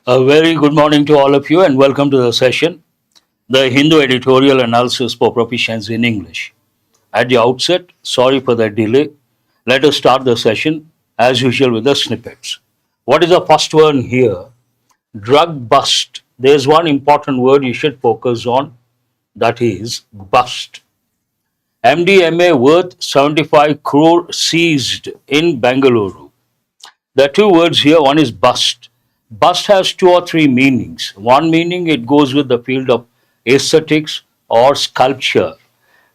A very good morning to all of you and welcome to the session, the Hindu editorial analysis for proficiency in English. At the outset, sorry for the delay. Let us start the session as usual with the snippets. What is the first one here? Drug bust. There is one important word you should focus on, that is bust. MDMA worth 75 crore seized in Bengaluru. There are two words here. One is bust. Bust has two or three meanings. One meaning, it goes with the field of aesthetics or sculpture.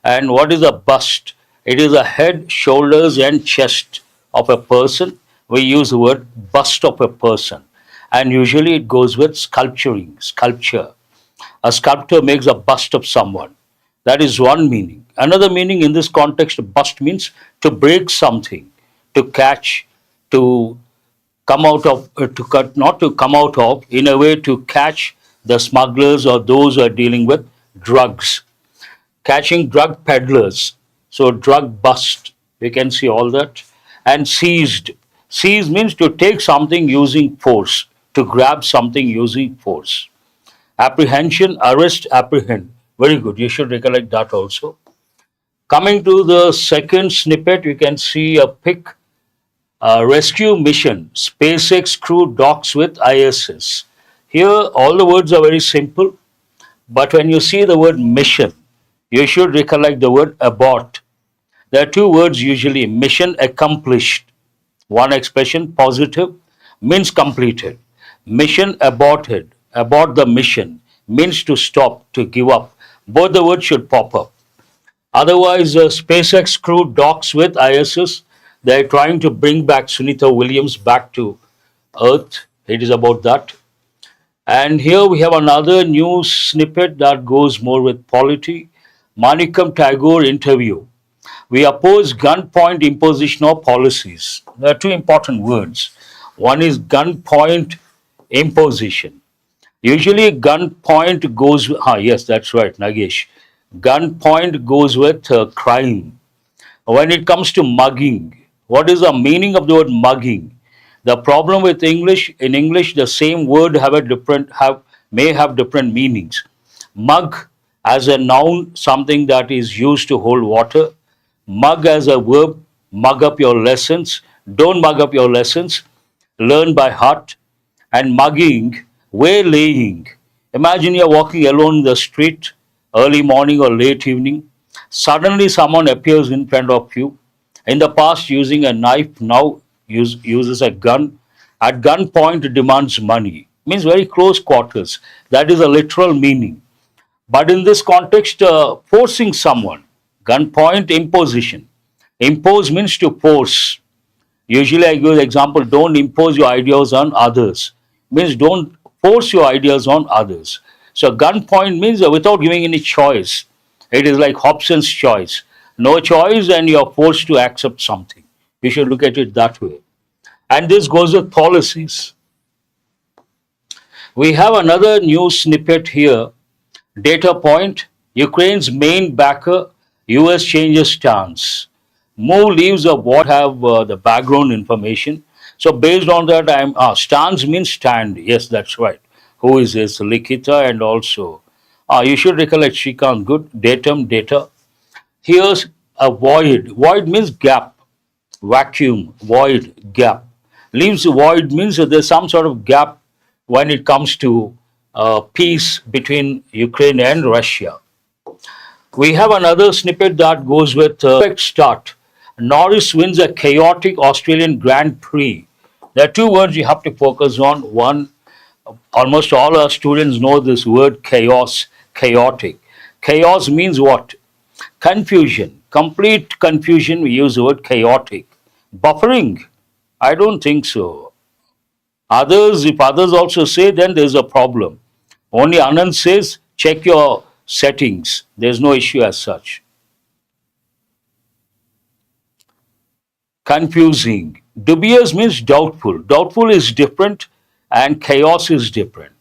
And what is a bust? It is the head, shoulders, and chest of a person. We use the word bust of a person. And usually it goes with sculpture. A sculptor makes a bust of someone. That is one meaning. Another meaning in this context, bust means to break something, to catch, to come out of, not to come out of, in a way to catch the smugglers or those who are dealing with drugs, catching drug peddlers. So drug bust, you can see all that. And seized. Seize means to take something using force, to grab something using force. Apprehension, arrest, apprehend. Very good, you should recollect that also. Coming to the second snippet, you can see a pic. Rescue mission, SpaceX crew docks with ISS. Here, all the words are very simple, but when you see the word mission, you should recollect the word abort. There are two words usually, mission accomplished. One expression, positive, means completed. Mission aborted, abort the mission, means to stop, to give up. Both the words should pop up. Otherwise, SpaceX crew docks with ISS. They're trying to bring back Sunita Williams back to Earth. It is about that. And here we have another news snippet that goes more with polity. Manikam Tagore interview. We oppose gunpoint imposition of policies. There are two important words. One is gunpoint imposition. Usually gunpoint goes, yes, that's right, Nagesh. Gunpoint goes with crime. When it comes to mugging, what is the meaning of the word mugging? The problem with English, in English, the same word may have different meanings. Mug as a noun, something that is used to hold water. Mug as a verb, mug up your lessons. Don't mug up your lessons. Learn by heart. And mugging, waylaying. Imagine you're walking alone in the street, early morning or late evening. Suddenly someone appears in front of you. In the past, using a knife, now uses a gun. At gunpoint, demands money. Means very close quarters. That is a literal meaning. But in this context, forcing someone, gunpoint imposition. Impose means to force. Usually I give the example, don't impose your ideas on others. Means don't force your ideas on others. So gunpoint means without giving any choice. It is like Hobson's choice. No choice and you are forced to accept something. You should look at it that way. And this goes with policies. We have another news snippet here. Data point, Ukraine's main backer, US changes stance. Move leaves of what have the background information. So based on that, stance means stand. Yes, that's right. Who is this? Likita and also, you should recollect Shrikant, good. Datum, data. Here's a void. Void means gap, vacuum, void, gap. Leaves void means that there's some sort of gap when it comes to peace between Ukraine and Russia. We have another snippet that goes with perfect start. Norris wins a chaotic Australian Grand Prix. There are two words you have to focus on. One, almost all our students know this word chaos, chaotic. Chaos means what? Confusion, complete confusion, we use the word chaotic. Buffering, I don't think so. If others also say, then there's a problem. Only Anand says, check your settings. There's no issue as such. Confusing. Dubious means doubtful. Doubtful is different and chaos is different.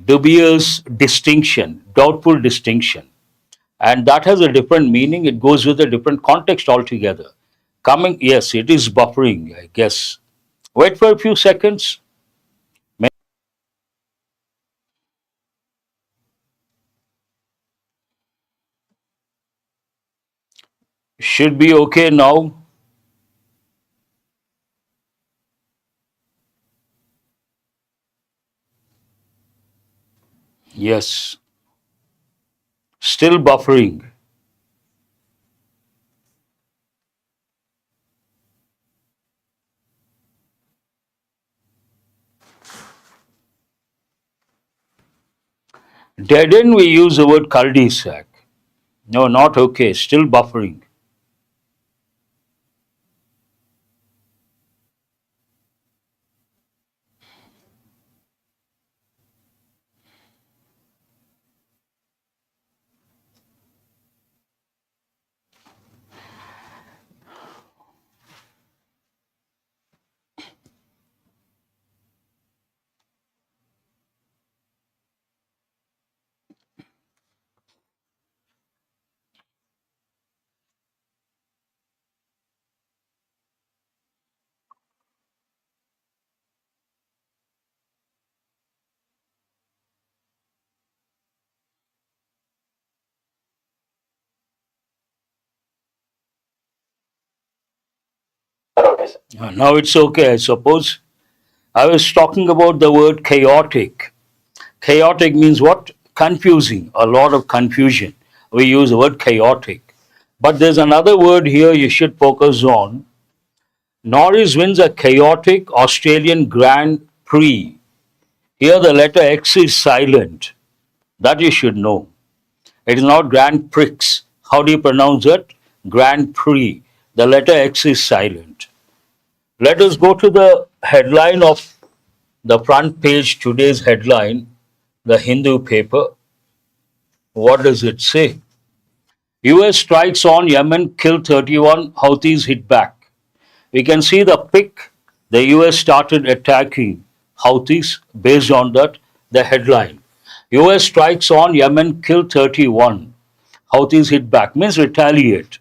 Dubious, distinction, doubtful distinction. And that has a different meaning. It goes with a different context altogether. Yes, it is buffering, I guess. Wait for a few seconds. Should be okay now. Yes. Still buffering. Didn't we use the word cul-de-sac? No, not okay. Still buffering. Now it's okay, I suppose. I was talking about the word chaotic. Chaotic means what? Confusing, a lot of confusion. We use the word chaotic. But there's another word here you should focus on. Norris wins a chaotic Australian Grand Prix. Here the letter X is silent. That you should know. It is not Grand Prix. How do you pronounce it? Grand Prix. The letter X is silent. Let us go to the headline of the front page, today's headline, the Hindu paper. What does it say? US strikes on Yemen, kill 31, Houthis hit back. We can see the pic. The US started attacking Houthis based on that, the headline. US strikes on Yemen, kill 31, Houthis hit back, means retaliate.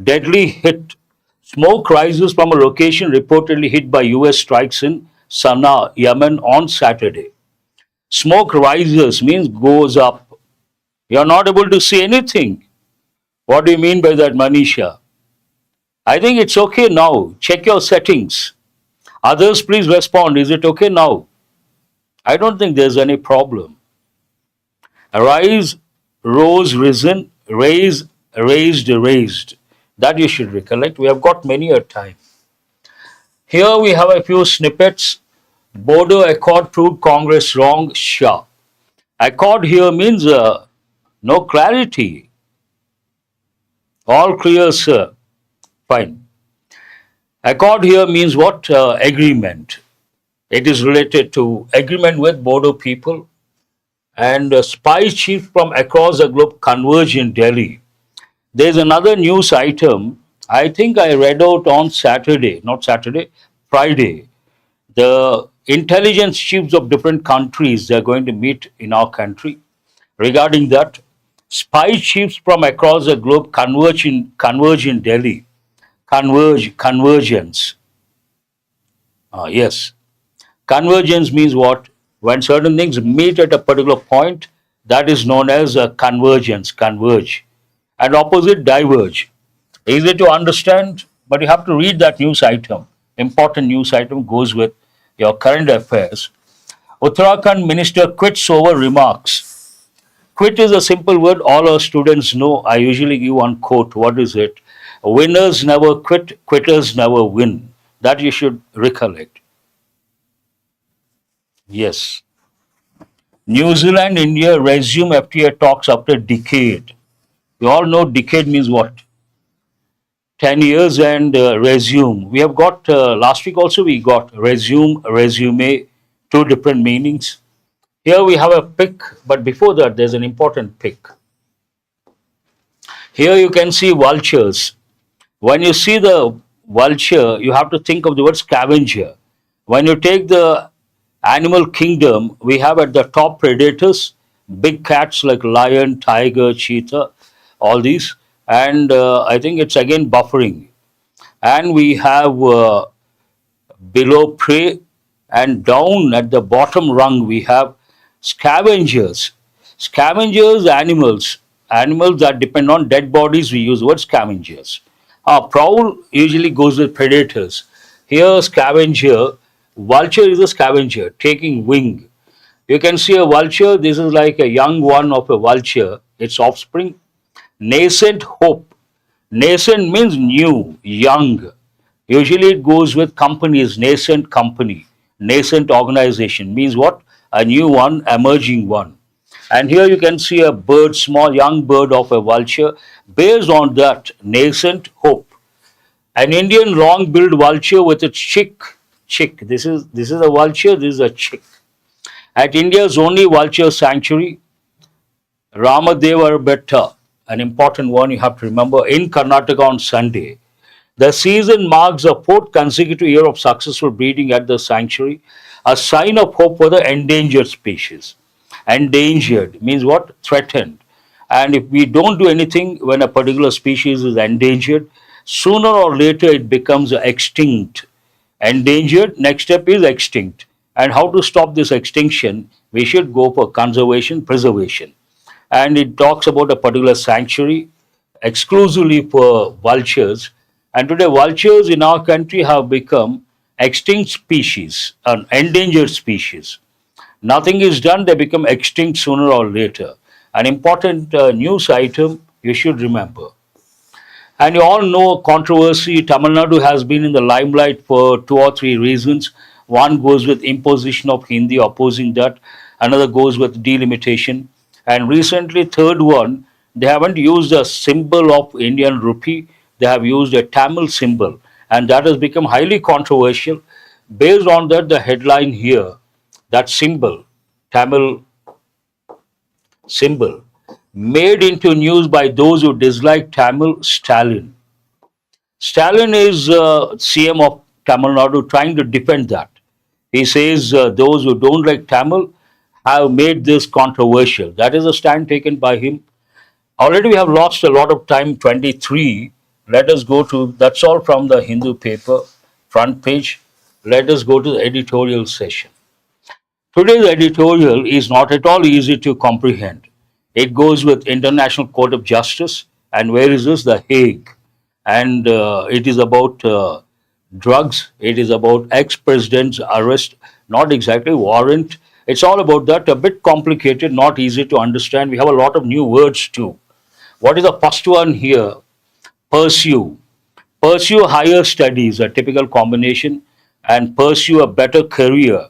Deadly hit. Smoke rises from a location reportedly hit by US strikes in Sana'a, Yemen on Saturday. Smoke rises means goes up. You're not able to see anything. What do you mean by that, Manisha? I think it's okay now. Check your settings. Others, please respond. Is it okay now? I don't think there's any problem. Rise, rose, risen, raise, raised, raised. That you should recollect. We have got many a time. Here we have a few snippets. Bodo Accord proved Congress wrong, Shah. Accord here means no clarity. All clear, sir. Fine. Accord here means what? Agreement. It is related to agreement with Bodo people. And spy chiefs from across the globe converge in Delhi. There's another news item. I think I read out on Saturday, not Saturday, Friday. The intelligence chiefs of different countries, they're going to meet in our country. Regarding that, spy chiefs from across the globe converge in Delhi. Convergence. Yes. Convergence means what? When certain things meet at a particular point, that is known as a convergence, converge. And opposite, diverge. Easy to understand, but you have to read that news item. Important news item goes with your current affairs. Uttarakhand minister quits over remarks. Quit is a simple word all our students know. I usually give one quote. What is it? Winners never quit, quitters never win. That you should recollect. Yes. New Zealand, India resume FTA talks after decade. You all know decade means what? 10 years and resume. We have got, last week also we got resume, resume, two different meanings. Here we have a pic, but before that there's an important pic. Here you can see vultures. When you see the vulture, you have to think of the word scavenger. When you take the animal kingdom, we have at the top predators, big cats like lion, tiger, cheetah, all these. And I think it's again buffering. And we have below prey, and down at the bottom rung we have scavengers. Scavengers, animals that depend on dead bodies, we use the word scavengers. Prowl usually goes with predators. Here, scavenger, vulture is a scavenger taking wing. You can see a vulture, this is like a young one of a vulture, its offspring. Nascent hope. Nascent means new, young. Usually it goes with companies, nascent company, nascent organization means what? A new one, emerging one. And here you can see a bird, small young bird of a vulture. Based on that, nascent hope. An Indian long-billed vulture with its chick. Chick. This is a vulture. This is a chick. At India's only vulture sanctuary, Ramadeva Betta, an important one you have to remember, in Karnataka on Sunday. The season marks the fourth consecutive year of successful breeding at the sanctuary, a sign of hope for the endangered species. Endangered means what? Threatened. And if we don't do anything when a particular species is endangered, sooner or later it becomes extinct. Endangered, next step is extinct. And how to stop this extinction? We should go for conservation, preservation. And it talks about a particular sanctuary exclusively for vultures. And today, vultures in our country have become extinct species, an endangered species. Nothing is done, they become extinct sooner or later. An important news item you should remember. And you all know controversy. Tamil Nadu has been in the limelight for two or three reasons. One goes with imposition of Hindi, opposing that. Another goes with delimitation. And recently, third one, they haven't used a symbol of Indian rupee. They have used a Tamil symbol. And that has become highly controversial. Based on that, the headline here, that symbol, Tamil symbol, made into news by those who dislike Tamil, Stalin. Stalin is CM of Tamil Nadu trying to defend that. He says those who don't like Tamil have made this controversial. That is a stand taken by him. Already we have lost a lot of time, 23. Let us go to, that's all from the Hindu paper, front page. Let us go to the editorial session. Today's editorial is not at all easy to comprehend. It goes with International Court of Justice, and where is this? The Hague. And it is about drugs, it is about ex-president's arrest, not exactly warrant. It's all about that, a bit complicated, not easy to understand. We have a lot of new words too. What is the first one here? Pursue. Pursue higher studies, a typical combination, and pursue a better career.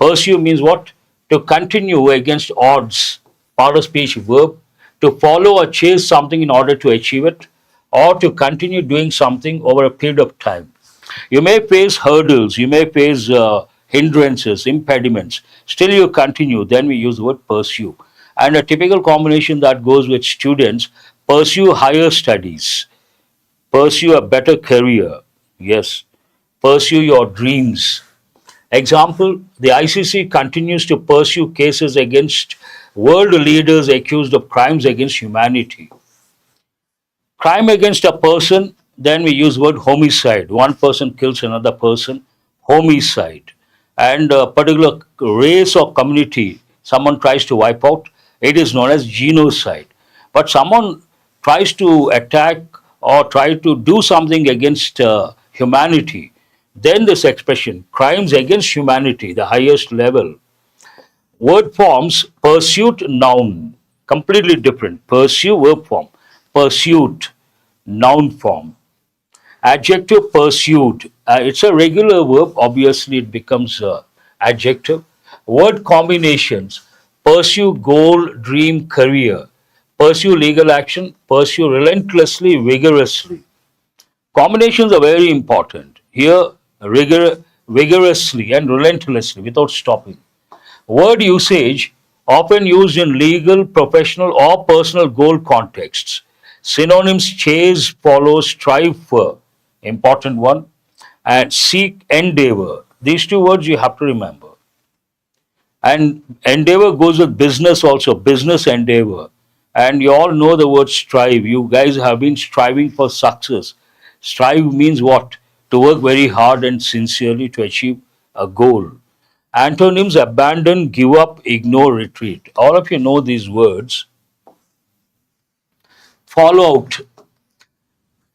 Pursue means what? To continue against odds, part of speech verb, to follow or chase something in order to achieve it, or to continue doing something over a period of time. You may face hurdles, you may face hindrances, impediments, still you continue, then we use the word pursue. And a typical combination that goes with students, pursue higher studies, pursue a better career, yes, pursue your dreams. Example, the ICC continues to pursue cases against world leaders accused of crimes against humanity. Crime against a person, then we use word homicide. One person kills another person, homicide. And a particular race or community, someone tries to wipe out, it is known as genocide. But someone tries to attack or try to do something against humanity, then this expression, crimes against humanity, the highest level. Word forms, pursuit, noun, completely different. Pursue, verb form. Pursuit, noun form. Adjective, pursued. It's a regular verb, obviously it becomes adjective. Word combinations, pursue goal, dream, career. Pursue legal action, pursue relentlessly, vigorously. Combinations are very important. Here, vigorously and relentlessly, without stopping. Word usage, often used in legal, professional, or personal goal contexts. Synonyms, chase, follow, strive for, important one, and seek, endeavor. These two words you have to remember. And endeavor goes with business also, business endeavor. And you all know the word strive. You guys have been striving for success. Strive means what? To work very hard and sincerely to achieve a goal. Antonyms, abandon, give up, ignore, retreat. All of you know these words. Fallout.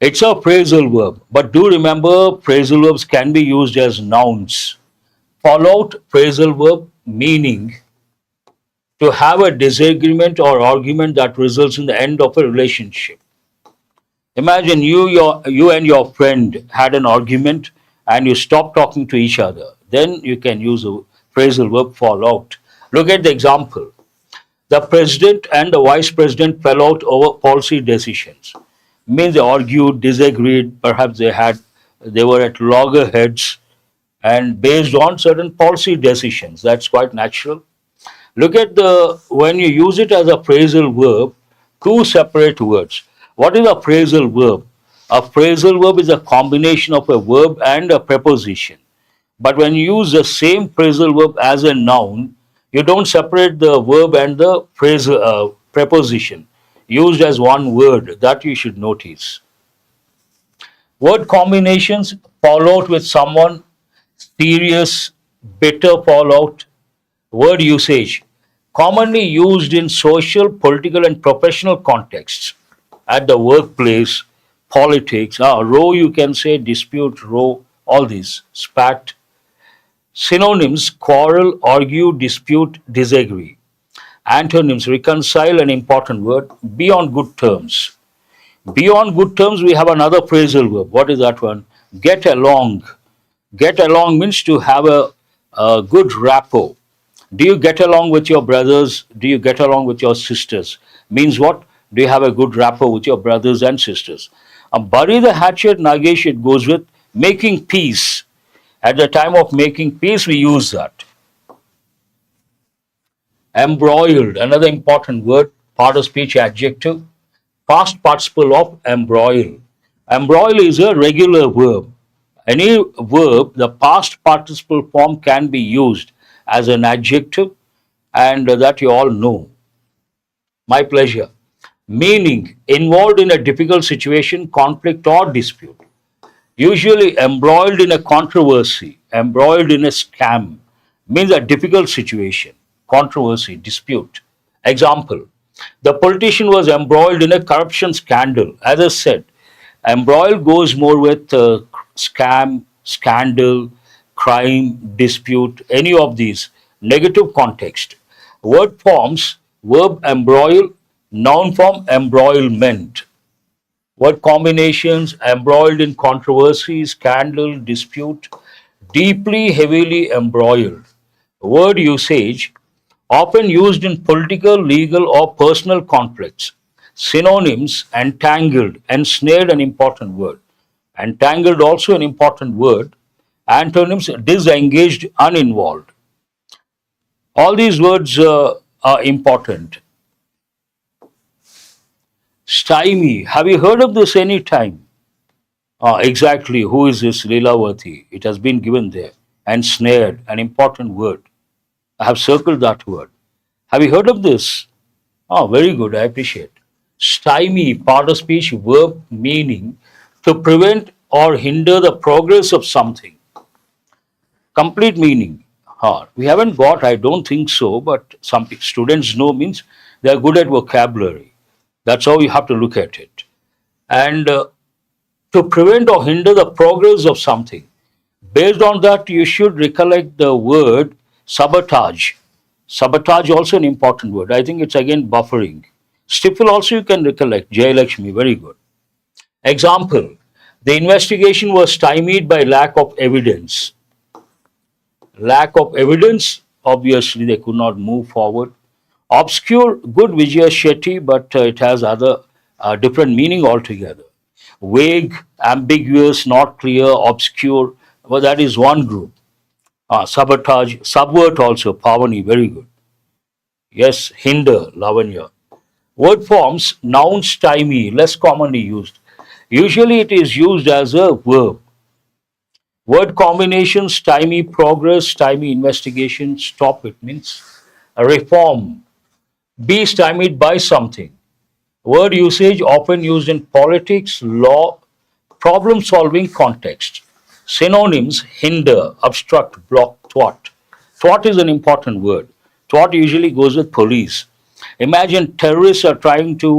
It's a phrasal verb, but do remember phrasal verbs can be used as nouns. Fallout phrasal verb meaning to have a disagreement or argument that results in the end of a relationship. Imagine you and your friend had an argument and you stopped talking to each other. Then you can use a phrasal verb fall out. Look at the example. The president and the vice president fell out over policy decisions. Means they argued, disagreed, perhaps they were at loggerheads and based on certain policy decisions. That's quite natural. Look at when you use it as a phrasal verb, two separate words. What is a phrasal verb? A phrasal verb is a combination of a verb and a preposition. But when you use the same phrasal verb as a noun, you don't separate the verb and the preposition used as one word. That you should notice. Word combinations: fall out with someone, serious, bitter fallout. Word usage: commonly used in social, political, and professional contexts. At the workplace, politics, row you can say, dispute, row, all these, spat. Synonyms: quarrel, argue, dispute, disagree. Antonyms: reconcile, an important word, be on good terms. Be on good terms, we have another phrasal verb. What is that one? Get along. Get along means to have a good rapport. Do you get along with your brothers? Do you get along with your sisters? Means what? Do you have a good rapport with your brothers and sisters? Bury the hatchet, Nagesh, it goes with making peace. At the time of making peace, we use that. Embroiled, another important word, part of speech adjective, past participle of embroil. Embroil is a regular verb. Any verb, the past participle form can be used as an adjective, and that you all know. My pleasure. Meaning: involved in a difficult situation, conflict, or dispute. Usually embroiled in a controversy, embroiled in a scam, means a difficult situation, controversy, dispute. Example: the politician was embroiled in a corruption scandal. As I said, embroil goes more with scam, scandal, crime, dispute, any of these, negative context. Word forms: verb embroil, noun form embroilment. Word combinations: embroiled in controversy, scandal, dispute, deeply, heavily embroiled. Word usage: often used in political, legal, or personal conflicts. Synonyms: entangled, ensnared, an important word. Entangled also an important word. Antonyms: disengaged, uninvolved. All these words are important. Stymie, have you heard of this any time? Exactly, who is this Leelavati? It has been given there. Ensnared, an important word. I have circled that word. Have you heard of this? Very good, I appreciate. Stymie, part of speech, verb meaning to prevent or hinder the progress of something. Complete meaning. We haven't got, I don't think so, but some students know means they are good at vocabulary. That's how you have to look at it. And to prevent or hinder the progress of something. Based on that, you should recollect the word sabotage. Sabotage also an important word. I think it's again buffering. Stifle also you can recollect. Jayalakshmi, very good. Example: the investigation was stymied by lack of evidence. Lack of evidence, obviously they could not move forward. Obscure, good Vijaya Shetty, but it has other different meaning altogether. Vague, ambiguous, not clear, obscure, well, that is one group. Sabotage, subvert also, Pavani, very good. Yes, hinder, Lavanya. Word forms: noun, stymie, less commonly used. Usually it is used as a verb. Word combination: stymie progress, stymie investigation, stop, it means a reform. Be stymied by something. Word usage: often used in politics, law, problem solving context. Synonyms: hinder, obstruct, block, thwart. Thwart is an important word. Thwart usually goes with police. Imagine terrorists are trying to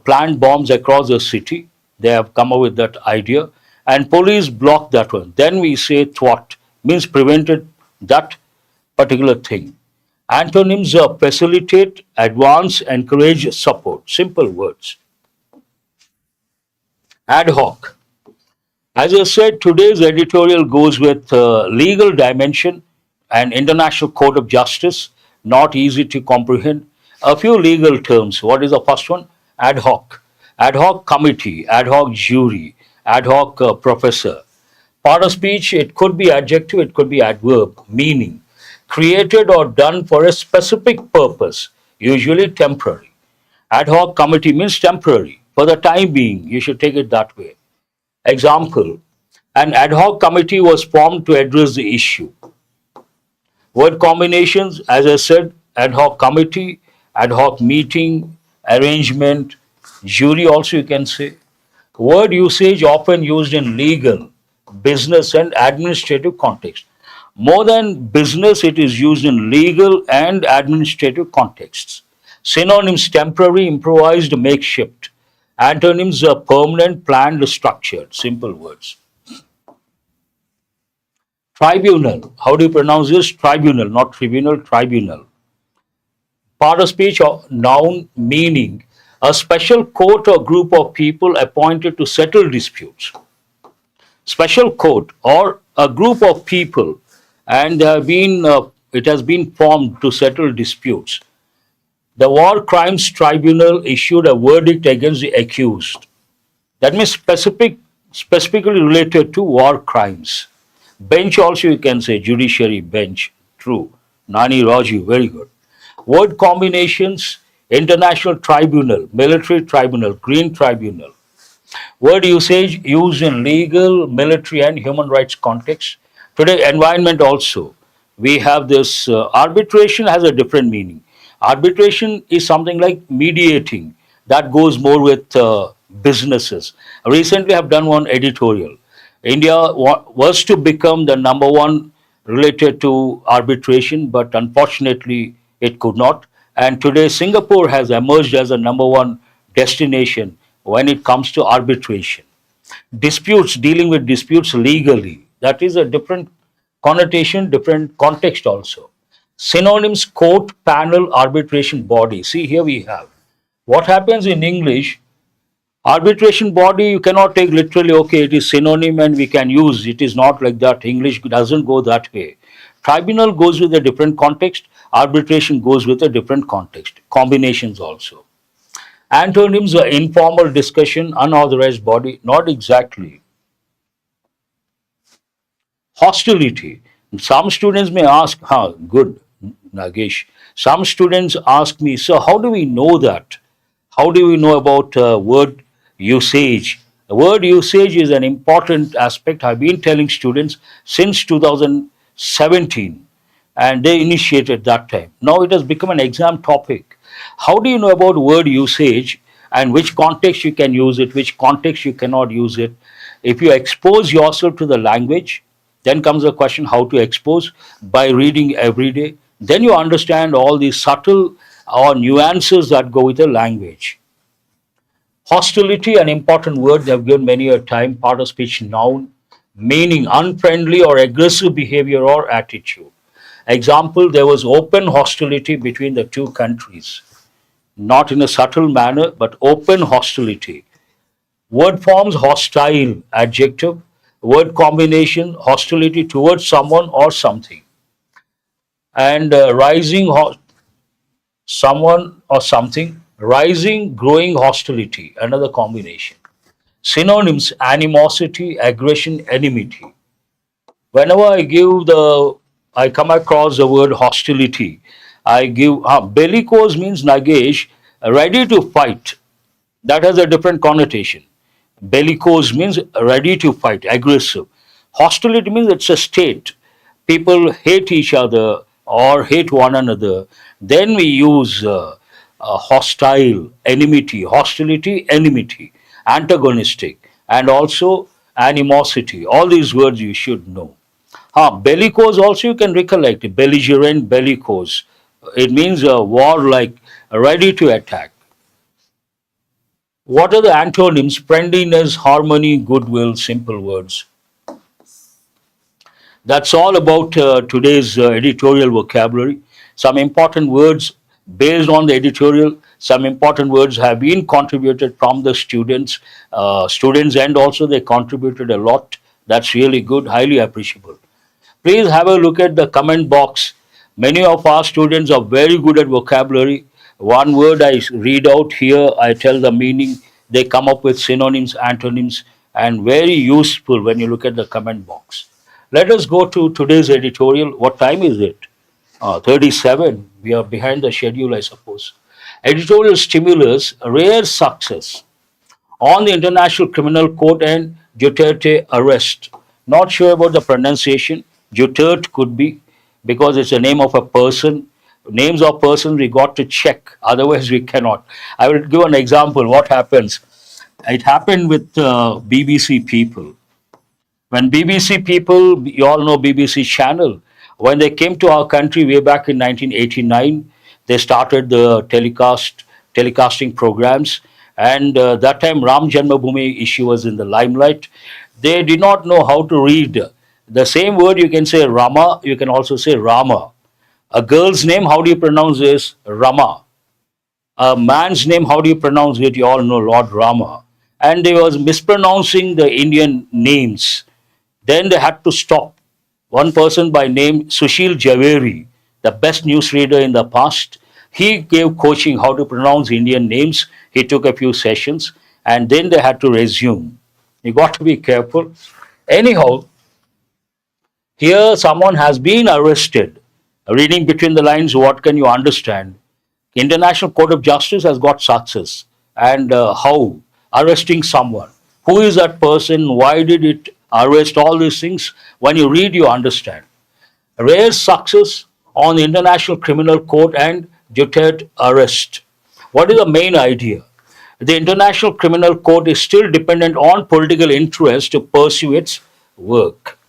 plant bombs across the city. They have come up with that idea, and police blocked that one. Then we say thwart, means prevented that particular thing. Antonyms are facilitate, advance, encourage, support. Simple words. Ad hoc. As I said, today's editorial goes with legal dimension and international court of justice, not easy to comprehend. A few legal terms. What is the first one? Ad hoc. Ad hoc committee, ad hoc jury, ad hoc professor. Part of speech, it could be adjective, it could be adverb, meaning. Created or done for a specific purpose, usually temporary. Ad hoc committee means temporary. For the time being, you should take it that way. Example, an ad hoc committee was formed to address the issue. Word combinations, as I said, ad hoc committee, ad hoc meeting, arrangement, jury also you can say. Word usage often used in legal, business and administrative context. More than business, it is used in legal and administrative contexts. Synonyms temporary, improvised, makeshift. Antonyms are permanent, planned, structured. Simple words. Tribunal. How do you pronounce this? Tribunal, not tribunal, tribunal. Part of speech or noun meaning a special court or group of people appointed to settle disputes. Special court or a group of people, and it has been formed to settle disputes. The War Crimes Tribunal issued a verdict against the accused. That means specifically related to war crimes. Bench also you can say, judiciary bench, true. Nani Raju, very good. Word combinations, international tribunal, military tribunal, green tribunal. Word usage used in legal, military and human rights context. Today, environment also. We have this arbitration has a different meaning. Arbitration is something like mediating. That goes more with businesses. Recently, I have done one editorial. India was to become the number one related to arbitration, but unfortunately, it could not. And today, Singapore has emerged as a number one destination when it comes to arbitration. Disputes, dealing with disputes legally, that is a different connotation, different context also. Synonyms, court, panel, arbitration body. See, here we have. What happens in English, arbitration body, you cannot take literally, okay, it is synonym and we can use. It is not like that. English doesn't go that way. Tribunal goes with a different context. Arbitration goes with a different context. Combinations also. Antonyms are informal discussion, unauthorized body, not exactly. Hostility. Some students may ask, good, Nagesh. Some students ask me, so how do we know that? How do we know about word usage? Word usage is an important aspect. I've been telling students since 2017, and they initiated that time. Now it has become an exam topic. How do you know about word usage and which context you can use it, which context you cannot use it? If you expose yourself to the language, then comes the question how to expose by reading every day. Then you understand all these subtle or nuances that go with the language. Hostility, an important word they have given many a time, part of speech noun, meaning unfriendly or aggressive behavior or attitude. Example, there was open hostility between the two countries. Not in a subtle manner, but open hostility. Word forms, hostile, adjective. Word combination, hostility towards someone or something. And someone or something, rising, growing hostility, another combination. Synonyms, animosity, aggression, enmity. Whenever I come across the word hostility, I give, bellicose means Nagesh, ready to fight. That has a different connotation. Bellicose means ready to fight, aggressive. Hostility means it's a state. People hate each other or hate one another. Then we use hostile, enmity, hostility, enmity, antagonistic, and also animosity. All these words you should know. Bellicose also you can recollect. Belligerent, bellicose. It means a war like ready to attack. What are the antonyms? Friendliness, harmony, goodwill, simple words. That's all about today's editorial vocabulary. Some important words based on the editorial. Some important words have been contributed from the students, and also they contributed a lot. That's really good, highly appreciable. Please have a look at the comment box. Many of our students are very good at vocabulary. One word I read out here, I tell the meaning. They come up with synonyms, antonyms, and very useful when you look at the comment box. Let us go to today's editorial. What time is it? 37. We are behind the schedule, I suppose. Editorial stimulus, rare success on the International Criminal Court and Duterte arrest. Not sure about the pronunciation. Duterte could be because it's the name of a person. Names of persons we got to check, otherwise we cannot. I will give an example. What happens? It happened with BBC people. When BBC people, you all know BBC channel, when they came to our country way back in 1989, they started the telecasting programs, and that time Ram Janmabhoomi issue was in the limelight. They did not know how to read. The same word you can say Rama, you can also say Rama. A girl's name, how do you pronounce this? Rama. A man's name, how do you pronounce it? You all know Lord Rama. And they was mispronouncing the Indian names. Then they had to stop. One person by name Sushil Javeri, the best newsreader in the past, he gave coaching how to pronounce Indian names. He took a few sessions and then they had to resume. You got to be careful. Anyhow, here someone has been arrested. Reading between the lines, what can you understand? International Court of Justice has got success. And how? Arresting someone. Who is that person? Why did it arrest? All these things. When you read, you understand. Rare success on the International Criminal Court and Duterte arrest. What is the main idea? The International Criminal Court is still dependent on political interest to pursue its work.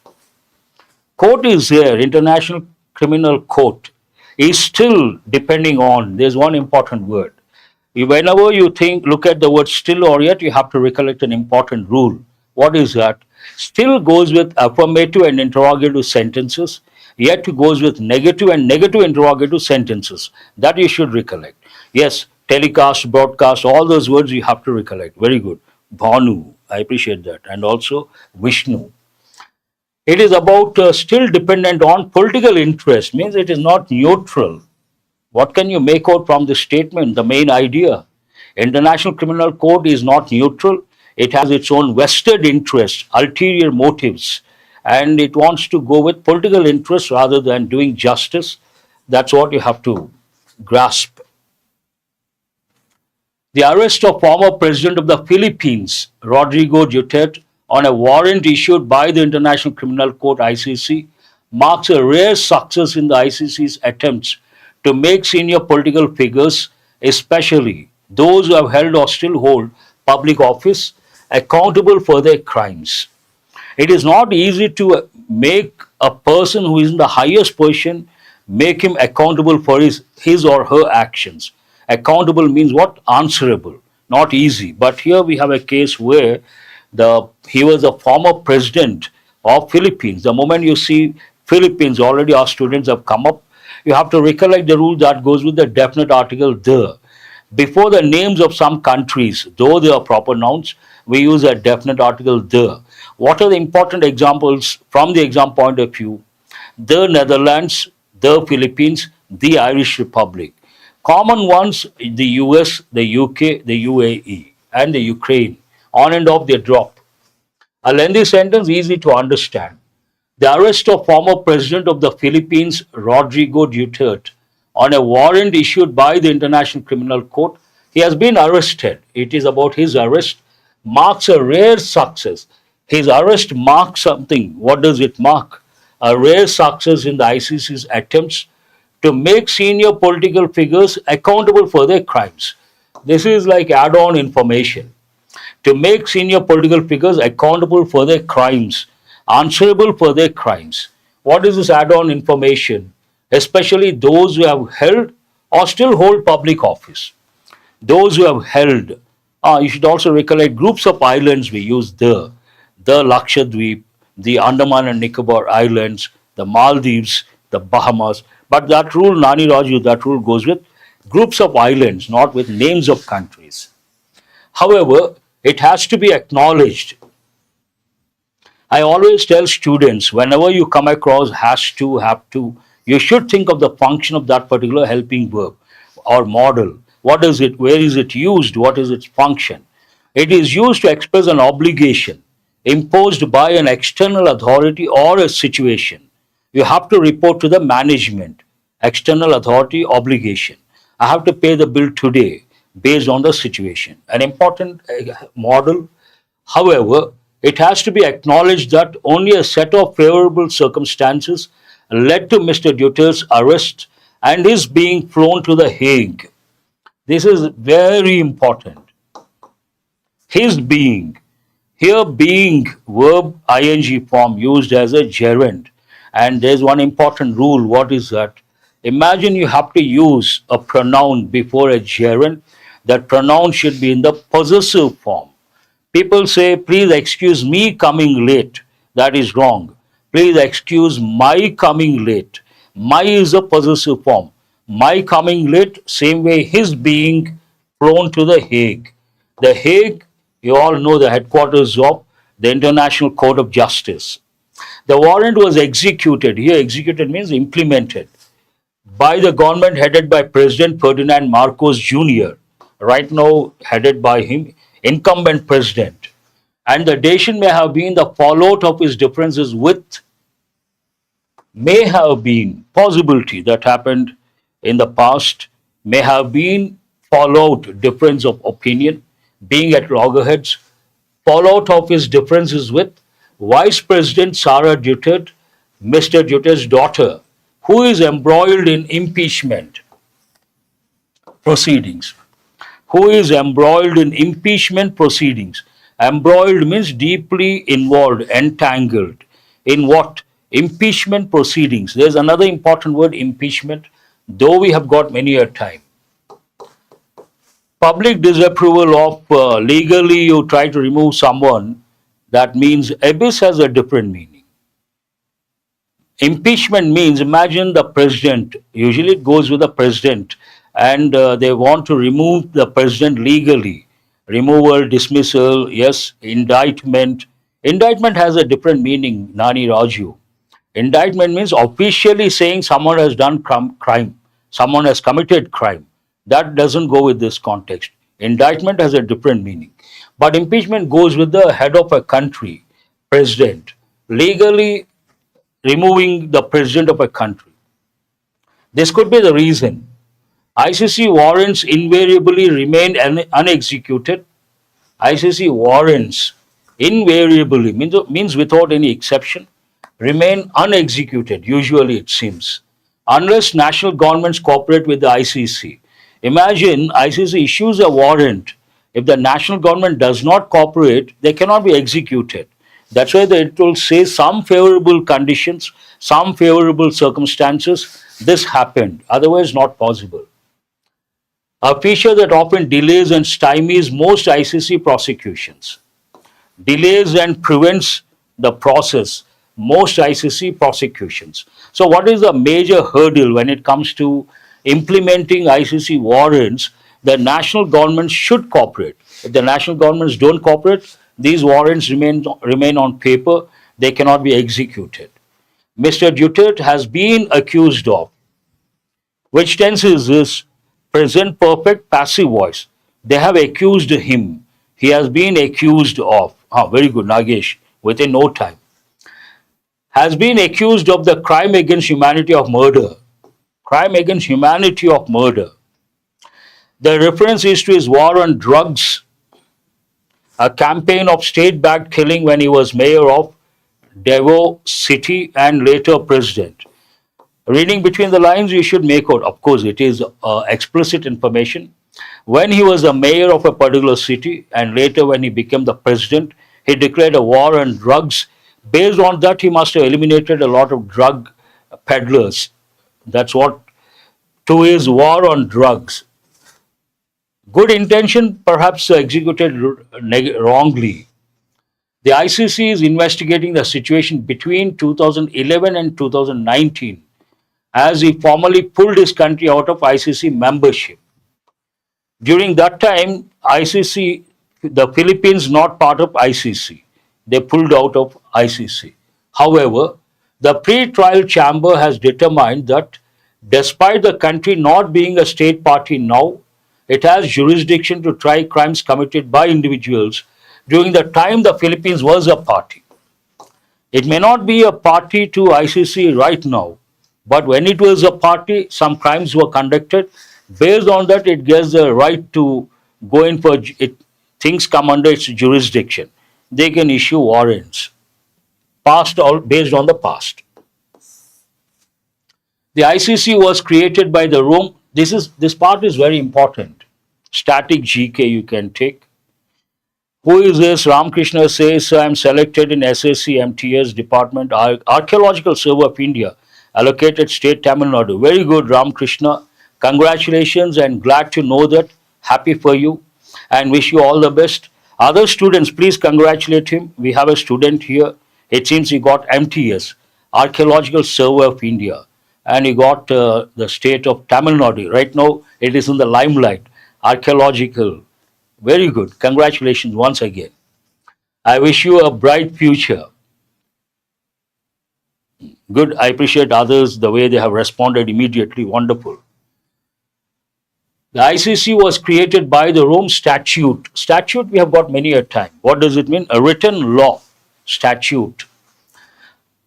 Court is there, International Criminal Court is still depending on, there's one important word. Whenever you look at the word still or yet, you have to recollect an important rule. What is that? Still goes with affirmative and interrogative sentences, yet goes with negative and negative interrogative sentences. That you should recollect. Yes, telecast, broadcast, all those words you have to recollect. Very good. Bhanu, I appreciate that. And also Vishnu. It is about still dependent on political interest, means it is not neutral. What can you make out from this statement? The main idea. International Criminal Court is not neutral. It has its own vested interests, ulterior motives, and it wants to go with political interests rather than doing justice. That's what you have to grasp. The arrest of former president of the Philippines, Rodrigo Duterte, on a warrant issued by the International Criminal Court (ICC) marks a rare success in the ICC's attempts to make senior political figures, especially those who have held or still hold public office, accountable for their crimes. It is not easy to make a person who is in the highest position, make him accountable for his or her actions. Accountable means what? Answerable. Not easy. But here we have a case where he was a former president of Philippines. The moment you see Philippines, already our students have come up, you have to recollect the rule that goes with the definite article the. Before the names of some countries, though they are proper nouns, we use a definite article the. What are the important examples from the exam point of view? The Netherlands, the Philippines, the Irish Republic. Common ones, the US, the UK, the UAE, and the Ukraine. On and off they drop. A lengthy sentence, easy to understand. The arrest of former president of the Philippines, Rodrigo Duterte, on a warrant issued by the International Criminal Court. He has been arrested. It is about his arrest. Marks a rare success. His arrest marks something. What does it mark? A rare success in the ICC's attempts to make senior political figures accountable for their crimes. This is like add-on information. To make senior political figures accountable for their crimes, answerable for their crimes. What is this add-on information? Especially those who have held or still hold public office. Those who have held You should also recollect groups of islands we use the Lakshadweep, the Andaman and Nicobar Islands, the Maldives, the Bahamas. But that rule, Nani Raju, that rule goes with groups of islands, not with names of countries. However, it has to be acknowledged. I always tell students, whenever you come across has to, have to, you should think of the function of that particular helping verb or model. What is it? Where is it used? What is its function? It is used to express an obligation imposed by an external authority or a situation. You have to report to the management, external authority obligation. I have to pay the bill today based on the situation. An important model. However, it has to be acknowledged that only a set of favorable circumstances led to Mr. Duterte's arrest and his being flown to The Hague. This is very important. His being. Here, being, verb ing form used as a gerund. And there's one important rule. What is that? Imagine you have to use a pronoun before a gerund. That pronoun should be in the possessive form. People say, please excuse me coming late. That is wrong. Please excuse my coming late. My is a possessive form. My coming late, same way his being flown to The Hague. The Hague, you all know, the headquarters of the International Court of Justice. The warrant was executed. Here, executed means implemented by the government headed by President Ferdinand Marcos Jr., right now headed by him, incumbent president. And the decision may have been the fallout of his differences with, may have been, possibility that happened in the past, may have been fallout, difference of opinion, being at loggerheads, fallout of his differences with Vice President Sara Duterte, Mr. Duterte's daughter, who is embroiled in impeachment proceedings. Who is embroiled in impeachment proceedings. Embroiled means deeply involved, entangled. In what? Impeachment proceedings. There's another important word, impeachment, though we have got many a time. Public disapproval of legally you try to remove someone, that means abyss has a different meaning. Impeachment means, imagine the president, usually it goes with the president, and they want to remove the president legally. Removal, dismissal, yes, indictment. Indictment has a different meaning, Nani Raju. Indictment means officially saying someone has done crime, someone has committed crime. That doesn't go with this context. Indictment has a different meaning. But impeachment goes with the head of a country, president, legally removing the president of a country. This could be the reason. ICC warrants invariably remain unexecuted. ICC warrants invariably means without any exception remain unexecuted, usually it seems, unless national governments cooperate with the ICC. Imagine ICC issues a warrant. If the national government does not cooperate, they cannot be executed. That's why it will say some favorable conditions, some favorable circumstances, this happened. Otherwise, not possible. A feature that often delays and stymies most ICC prosecutions. Delays and prevents the process, most ICC prosecutions. So what is the major hurdle when it comes to implementing ICC warrants? The national governments should cooperate. If the national governments don't cooperate, these warrants remain on paper, they cannot be executed. Mr. Duterte has been accused of, which tense is this? Present perfect passive voice. They have accused him. He has been accused of. Very good, Nagesh, within no time. Has been accused of the crime against humanity of murder. Crime against humanity of murder. The reference is to his war on drugs, a campaign of state-backed killing when he was mayor of Davao City and later president. Reading between the lines, you should make out, of course, it is explicit information. When he was the mayor of a particular city and later when he became the president, he declared a war on drugs. Based on that, he must have eliminated a lot of drug peddlers. That's what to his war on drugs. Good intention, perhaps executed wrongly. The ICC is investigating the situation between 2011 and 2019 as he formally pulled his country out of ICC membership. During that time, ICC, the Philippines not part of ICC. They pulled out of ICC. However, the pre-trial chamber has determined that despite the country not being a state party now, it has jurisdiction to try crimes committed by individuals during the time the Philippines was a party. It may not be a party to ICC right now, but when it was a party, some crimes were conducted. Based on that, it gets the right to go in for it. Things come under its jurisdiction. They can issue warrants, past all based on the past. The ICC was created by the Rome. This part is very important. Static GK you can take. Who is this? Ramakrishna says, I am selected in SSC MTS Department, Archaeological Survey of India, allocated state Tamil Nadu. Very good, Ramakrishna. Congratulations and glad to know that. Happy for you and wish you all the best. Other students, please congratulate him. We have a student here. It seems he got MTS, Archaeological Survey of India, and he got the state of Tamil Nadu. Right now, it is in the limelight. Archaeological. Very good. Congratulations once again. I wish you a bright future. Good. I appreciate others, the way they have responded immediately. Wonderful. The ICC was created by the Rome Statute. Statute we have got many a time. What does it mean? A written law. Statute.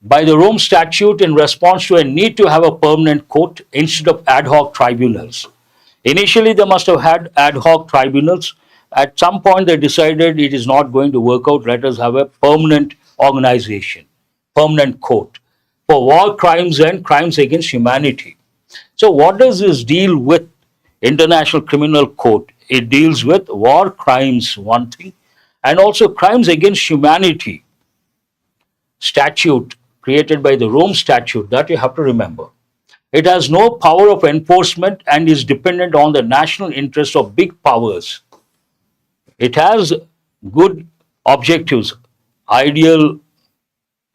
By the Rome Statute in response to a need to have a permanent court instead of ad hoc tribunals. Initially, they must have had ad hoc tribunals. At some point, they decided it is not going to work out. Let us have a permanent organization, permanent court for war crimes and crimes against humanity. So, what does this deal with? International Criminal Court. It deals with war crimes, one thing, and also crimes against humanity. Statute created by the Rome Statute, that you have to remember. It has no power of enforcement and is dependent on the national interest of big powers. It has good objectives, ideal,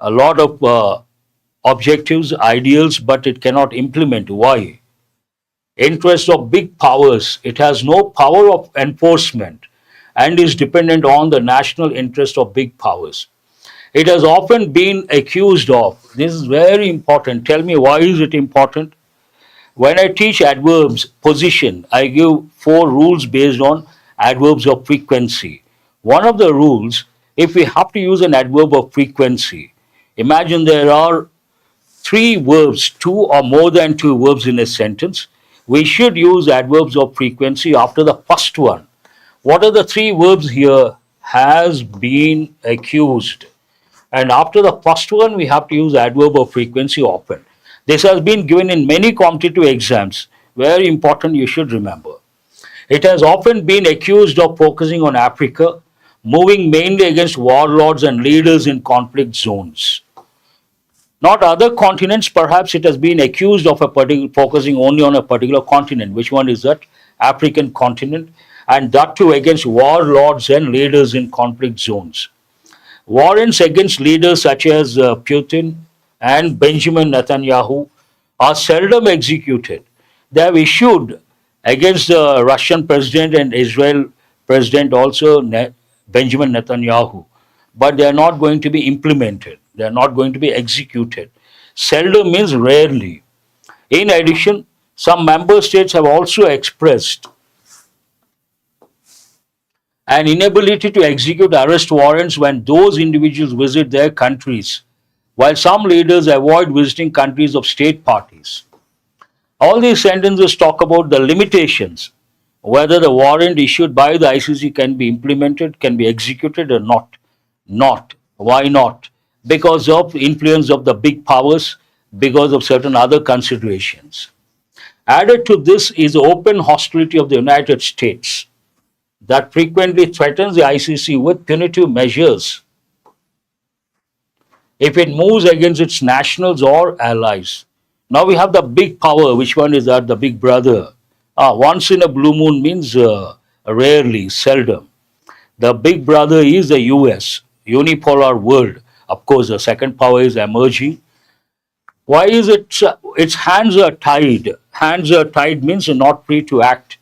a lot of objectives, ideals, but it cannot implement. Why? Interest of big powers. It has no power of enforcement and is dependent on the national interest of big powers. It has often been accused of, this is very important. Tell me, why is it important? When I teach adverbs, position, I give 4 rules based on adverbs of frequency. One of the rules, if we have to use an adverb of frequency, imagine there are 3 verbs, 2 or more than 2 verbs in a sentence. We should use adverbs of frequency after the first one. What are the 3 verbs here? Has been accused. And after the first one, we have to use adverb of frequency often. This has been given in many competitive exams. Very important, you should remember. It has often been accused of focusing on Africa, moving mainly against warlords and leaders in conflict zones. Not other continents, perhaps it has been accused of focusing only on a particular continent. Which one is that? African continent, and that too against warlords and leaders in conflict zones. Warrants against leaders such as Putin and Benjamin Netanyahu are seldom executed. They have issued against the Russian president and Israel president also, Benjamin Netanyahu, but they are not going to be implemented. They are not going to be executed. Seldom means rarely. In addition, some member states have also expressed an inability to execute arrest warrants when those individuals visit their countries, while some leaders avoid visiting countries of state parties. All these sentences talk about the limitations, whether the warrant issued by the ICC can be implemented, can be executed or not. Not. Why not? Because of the influence of the big powers, because of certain other considerations. Added to this is the open hostility of the United States that frequently threatens the ICC with punitive measures if it moves against its nationals or allies. Now we have the big power. Which one is that? The big brother. Once in a blue moon means rarely, seldom. The big brother is the US, unipolar world. Of course, the second power is emerging. Why is it? Its hands are tied. Hands are tied means not free to act.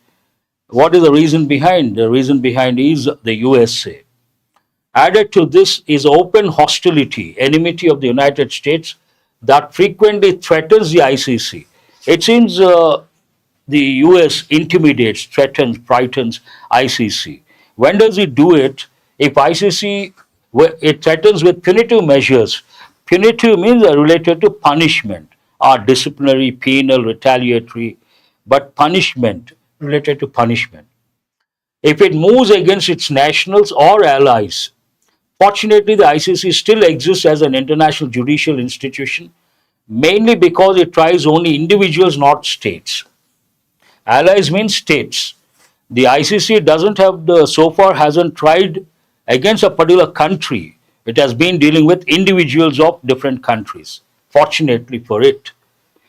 What is the reason behind? The reason behind is the USA. Added to this is open hostility, enmity of the United States that frequently threatens the ICC. It seems the US intimidates, threatens, frightens ICC. When does it do it? If ICC, it threatens with punitive measures. Punitive means related to punishment, or disciplinary, penal, retaliatory, but punishment, related to punishment. If it moves against its nationals or allies, fortunately the ICC still exists as an international judicial institution, mainly because it tries only individuals, not states. Allies mean states. The ICC doesn't have so far hasn't tried against a particular country. It has been dealing with individuals of different countries. Fortunately for it,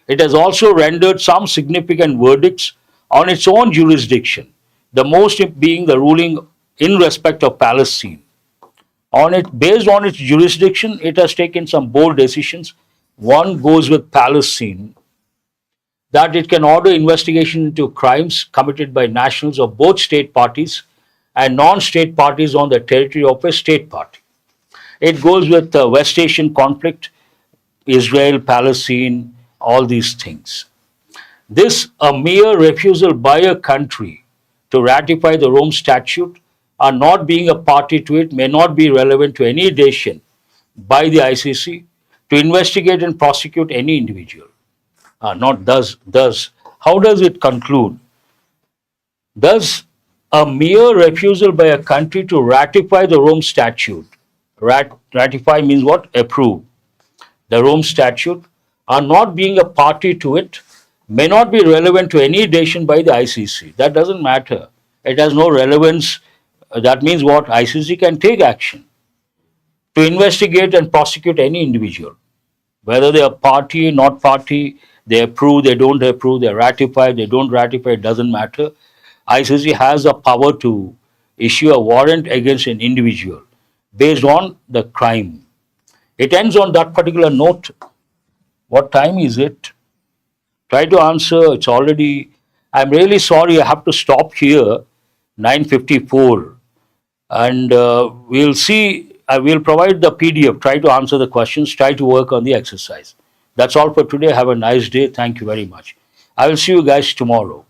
it has also rendered some significant verdicts on its own jurisdiction, the most being the ruling in respect of Palestine. Based on its jurisdiction, it has taken some bold decisions. One goes with Palestine, that it can order investigation into crimes committed by nationals of both state parties and non-state parties on the territory of a state party. It goes with the West Asian conflict, Israel, Palestine, all these things. This, a mere refusal by a country to ratify the Rome Statute or not being a party to it, may not be relevant to any decision by the ICC to investigate and prosecute any individual. Not does. How does it conclude? Does a mere refusal by a country to ratify the Rome Statute, ratify means what? Approve. The Rome Statute, or not being a party to it, may not be relevant to any decision by the ICC. That doesn't matter. It has no relevance. That means what? ICC can take action to investigate and prosecute any individual. Whether they are party, not party, they approve, they don't approve, they ratify, they don't ratify, it doesn't matter. ICC has the power to issue a warrant against an individual based on the crime. It ends on that particular note. What time is it? Try to answer. It's already, I'm really sorry, I have to stop here, 9:54. And we'll see, I will provide the PDF. Try to answer the questions, try to work on the exercise. That's all for today. Have a nice day. Thank you very much. I will see you guys tomorrow.